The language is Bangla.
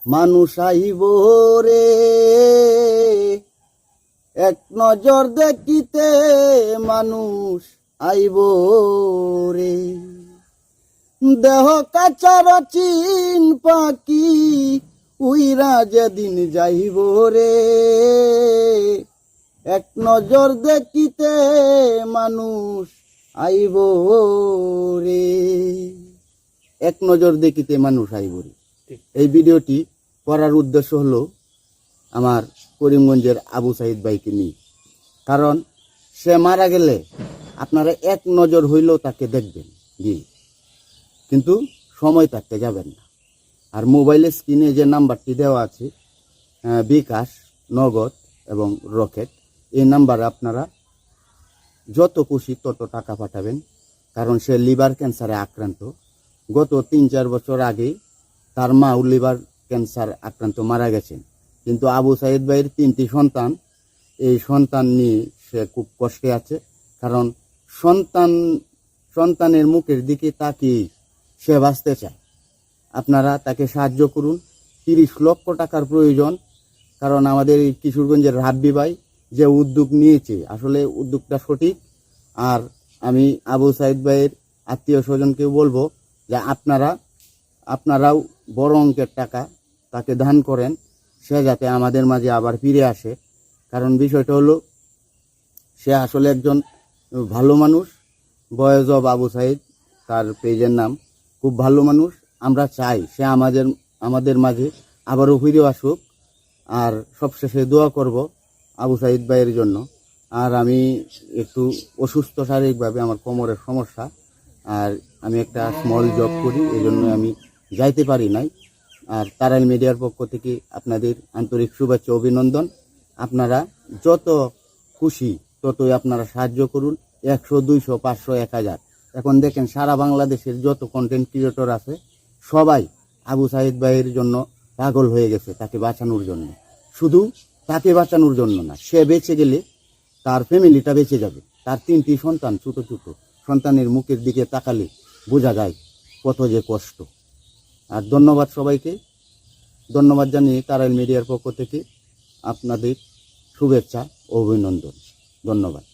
মানুষ আইব রে এক নজর দেখিতে, মানুষ আইব রে দেহ কাচার চিন পাখি উইরা যেদিন যাইব রে এক নজর দেখিতে, মানুষ আইব রে এক নজর দেখিতে মানুষ আইব রে। এই ভিডিওটি করার উদ্দেশ্য হলো আমার করিমগঞ্জের আবু সাইদ ভাইকে নিয়ে, কারণ সে মারা গেলে আপনারা এক নজর হইলেও তাকে দেখবেন গিয়ে, কিন্তু সময় থাকতে যাবেন না। আর মোবাইলের স্ক্রিনে যে নাম্বারটি দেওয়া আছে বিকাশ, নগদ এবং রকেট, এই নাম্বারে আপনারা যত খুশি তত টাকা পাঠাবেন, কারণ সে লিভার ক্যান্সারে আক্রান্ত। গত 3-4 বছর আগে তার মাও লিভার ক্যান্সার আক্রান্ত মারা গেছেন, কিন্তু আবু সাইদ ভাইয়ের 3টি সন্তান, এই সন্তান নিয়ে সে খুব কষ্টে আছে, কারণ সন্তানের মুখের দিকে তাকিয়ে সে বাঁচতে চায়। আপনারা তাকে সাহায্য করুন। 30 লক্ষ টাকার প্রয়োজন, কারণ আমাদের এই কিশোরগঞ্জের রাব্বি ভাই যে উদ্যোগ নিয়েছে, আসলে উদ্যোগটা সঠিক। আর আমি আবু সাইদ ভাইয়ের আত্মীয় স্বজনকেও বলবো যে আপনারাও বড় অঙ্কের টাকা তাকে দান করেন, সে যাতে আমাদের মাঝে আবার ফিরে আসে। কারণ বিষয়টা হলো সে আসলে একজন ভালো মানুষ। বয়েজ অব আবু সাইদ তার পেজের নাম, খুব ভালো মানুষ। আমরা চাই সে আমাদের মাঝে আবারও ফিরে আসুক। আর সবশেষে দোয়া করব আবু সাইদ ভাইয়ের জন্য। আর আমি একটু অসুস্থ শারীরিকভাবে, আমার কোমরের সমস্যা, আর আমি একটা স্মল জব করি, এই জন্য আমি যাইতে পারি নাই। আর তারাইল মিডিয়ার পক্ষ থেকে আপনাদের আন্তরিক শুভেচ্ছা, অভিনন্দন। আপনারা যত খুশি ততই আপনারা সাহায্য করুন। 100, 200, 500, 1000। এখন দেখেন সারা বাংলাদেশের যত কন্টেন্ট ক্রিয়েটর আছে সবাই আবু সাইদ ভাইয়ের জন্য পাগল হয়ে গেছে, তাকে বাঁচানোর জন্য। শুধু তাকে বাঁচানোর জন্য না, সে বেঁচে গেলে তার ফ্যামিলিটা বেঁচে যাবে। তার 3টি সন্তান, ছোট ছোট সন্তানের মুখের দিকে তাকালে বোঝা যায় কত যে কষ্ট। আর ধন্যবাদ সবাইকে, ধন্যবাদ জানিয়ে তারাইল মিডিয়ার পক্ষ থেকে আপনাদের শুভেচ্ছা ও অভিনন্দন। ধন্যবাদ।